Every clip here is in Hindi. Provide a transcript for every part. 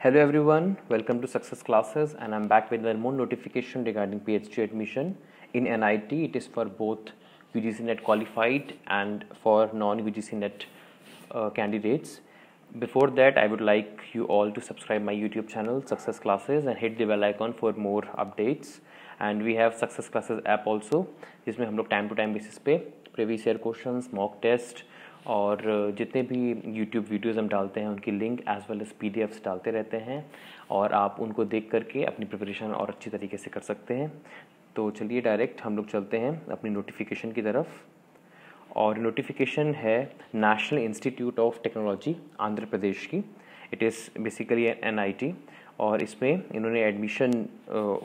Hello everyone, welcome to Success Classes, and I'm back with one more notification regarding PhD admission in NIT. It is for both UGC NET qualified and for non-UGC NET candidates. Before that, I would like you all to subscribe my YouTube channel Success Classes and hit the bell icon for more updates. And we have Success Classes app also, जिसमें हम लोग टाइम टू टाइम बेसिस पे previous year questions, mock test और जितने भी YouTube वीडियोस हम डालते हैं उनकी link as well as PDFs डालते रहते हैं और आप उनको देख करके अपनी प्रिपरेशन और अच्छी तरीके से कर सकते हैं। तो चलिए डायरेक्ट हम लोग चलते हैं अपनी नोटिफिकेशन की तरफ। और नोटिफिकेशन है national institute of technology Andhra Pradesh की। इट इज़ बेसिकली NIT और इसमें इन्होंने एडमिशन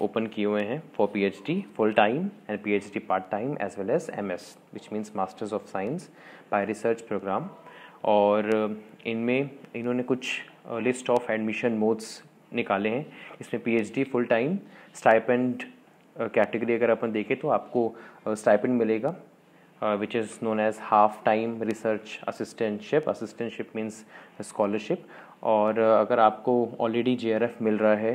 ओपन किए हुए हैं for PhD full time and PhD part time as well as MS which means masters of science by research programme. और इनमें इन्होंने कुछ लिस्ट ऑफ एडमिशन मोड्स निकाले हैं। इसमें PhD full time stipend category अगर अपन देखें तो आपको स्टाइपेंड मिलेगा which is known as half time research assistantship means scholarship। और अगर आपको ऑलरेडी JRF मिल रहा है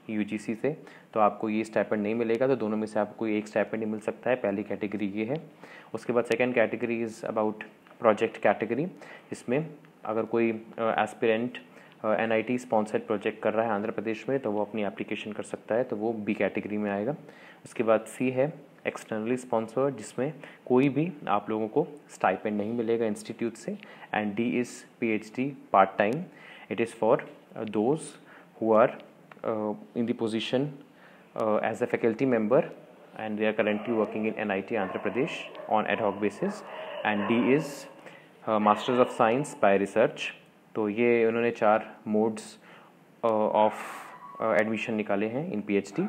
UGC से तो आपको ये स्टाइपेंड नहीं मिलेगा, तो दोनों में से आपको एक स्टाइपेंड ही मिल सकता है। पहली कैटेगरी ये है। उसके बाद second category is about project category, जिसमें अगर कोई एस्पिरेंट NIT स्पॉन्सर्ड प्रोजेक्ट कर रहा है आंध्र प्रदेश में तो वो अपनी एप्लीकेशन कर सकता है, तो वो B कैटेगरी में आएगा। उसके बाद C है एक्सटर्नली स्पॉन्सर्ड, जिसमें कोई भी आप लोगों को स्टाइपेंड नहीं मिलेगा इंस्टीट्यूट से। And D is PhD part time. It is for those who are in the position as a faculty member and they are currently working in NIT Andhra Pradesh on ad hoc basis। and D is Masters of Science by Research। तो ये उन्होंने 4 मोड्स ऑफ एडमिशन निकाले हैं इन PhD।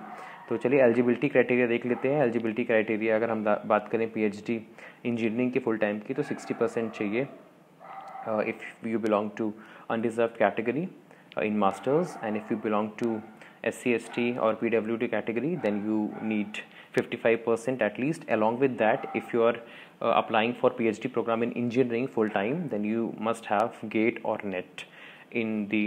तो चलिए एलिजिबिलिटी क्राइटेरिया देख लेते हैं। एलिजिबिलिटी क्राइटेरिया अगर हम बात करें PhD इंजीनियरिंग की फुल टाइम की तो 60% चाहिए if you belong to unreserve category in masters, and if you belong to SC ST or PWD category then you need 55% at least। along with that, if you are applying for PhD program in engineering full time then you must have GATE or NET in the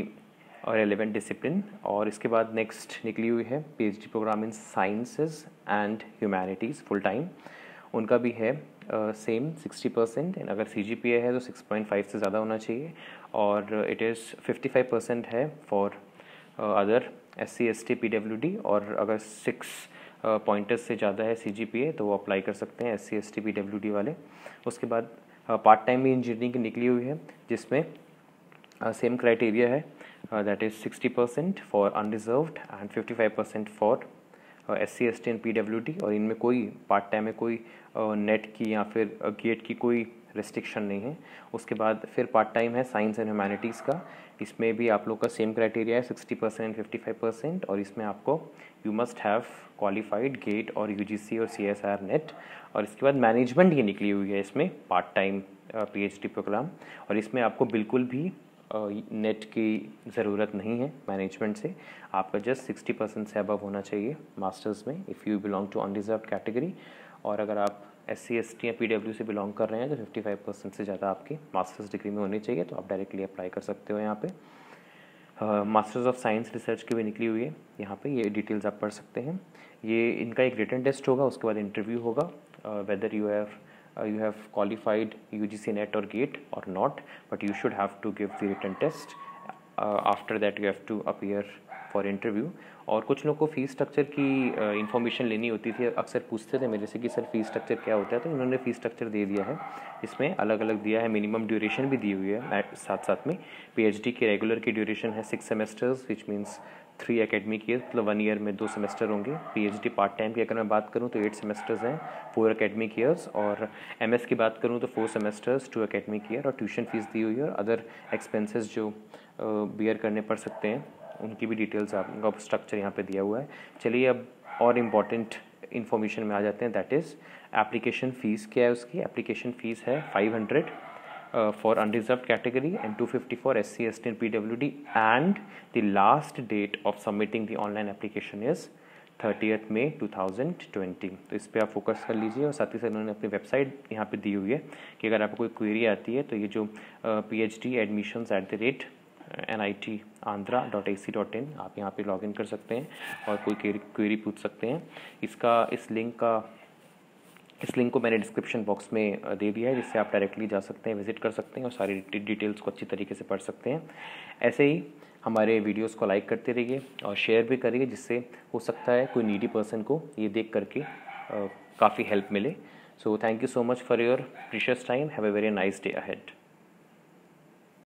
relevant discipline। और इसके बाद नेक्स्ट निकली हुई है PhD programme in sciences and humanities full time, उनका भी है सेम 60%। एंड अगर CGPA है तो 6.5 से ज़्यादा होना चाहिए। और इट इज़ 55% है for other SC ST PWD, और अगर 6 पॉइंटर्स से ज़्यादा है CGPA तो वो अप्लाई कर सकते हैं SC ST PWD वाले। उसके बाद पार्ट टाइम भी इंजीनियरिंग की निकली हुई है, जिसमें सेम क्राइटेरिया है, that is 60% for unreserved and 55% for SC ST and PWD। और इनमें कोई पार्ट टाइम में कोई नेट की या फिर गेट की कोई रेस्ट्रिक्शन नहीं है। उसके बाद फिर पार्ट टाइम है साइंस एंड ह्यूमैनिटीज़ का। इसमें भी आप लोग का सेम क्राइटेरिया है 60% एंड 55%, और इसमें आपको you must have qualified GATE और UGC और CSIR नेट। और इसके बाद मैनेजमेंट ये निकली हुई है इसमें पार्ट टाइम PhD प्रोग्राम, और इसमें आपको बिल्कुल भी नेट की ज़रूरत नहीं है मैनेजमेंट से। आपका जस्ट 60% से अबव होना चाहिए मास्टर्स में if you belong to unreserve category. और अगर आप SC ST या PW से बिलोंग कर रहे हैं तो 55% से ज़्यादा आपकी मास्टर्स डिग्री में होनी चाहिए, तो आप डायरेक्टली अप्लाई कर सकते हो यहाँ पे। मास्टर्स ऑफ साइंस रिसर्च की भी निकली हुई है यहाँ पे, ये डिटेल्स आप पढ़ सकते हैं। ये इनका एक रिटन टेस्ट होगा, उसके बाद इंटरव्यू होगा weather you have qualified UGC NET or GATE or not, but you should have to give the written test। after that you have to appear for interview। और कुछ लोग को फ़ीस स्ट्रक्चर की इंफॉर्मेशन लेनी होती थी, अक्सर पूछते थे मेरे से कि सर फ़ीस स्ट्रक्चर क्या होता है, तो इन्होंने फ़ीस स्ट्रक्चर दे दिया है। इसमें अलग अलग दिया है, मिनिमम ड्यूरेशन भी दी हुई है साथ साथ में। PhD की रेगुलर की ड्यूरेशन है 6 semesters which means 3 academic year, मतलब 1 ईयर में 2 सेमेस्टर होंगे। PhD पार्ट टाइम की अगर मैं बात करूँ तो 8 सेमेस्टर्स हैं, 4 एकेडमिक ईयर्स। और MS की बात करूँ तो 4 सेमेस्टर्स 2 एकेडमिक ईयर, और ट्यूशन फीस दी हुई है और अदर एक्सपेंसेस जो बियर करने पड़ सकते हैं उनकी भी डिटेल्स आपका स्ट्रक्चर यहाँ पे दिया हुआ है। चलिए अब और इम्पॉर्टेंट इन्फॉर्मेशन में आ जाते हैं, दैट इज़ एप्लीकेशन फ़ीस क्या है उसकी। एप्लीकेशन फ़ीस है 500 for unreserved category and 250 for SC ST and PWD, and the last date of submitting the online application is 30th May 2020। तो इस पर आप फोकस कर लीजिए। और साथ ही साथ उन्होंने अपनी वेबसाइट यहाँ पे दी हुई है कि अगर आपको कोई क्वेरी आती है तो ये जो PhD admissions@ nitandhra.ac.in, आप यहाँ पे लॉगिन कर सकते हैं और कोई क्वेरी पूछ सकते हैं। इस लिंक को मैंने डिस्क्रिप्शन बॉक्स में दे दिया है, जिससे आप डायरेक्टली जा सकते हैं, विजिट कर सकते हैं और सारी डिटेल्स को अच्छी तरीके से पढ़ सकते हैं। ऐसे ही हमारे वीडियोस को लाइक करते रहिए और शेयर भी करिए, जिससे हो सकता है कोई नीडी पर्सन को ये देख करके काफ़ी हेल्प मिले। So thank you so much for your precious time. Have a very nice day ahead.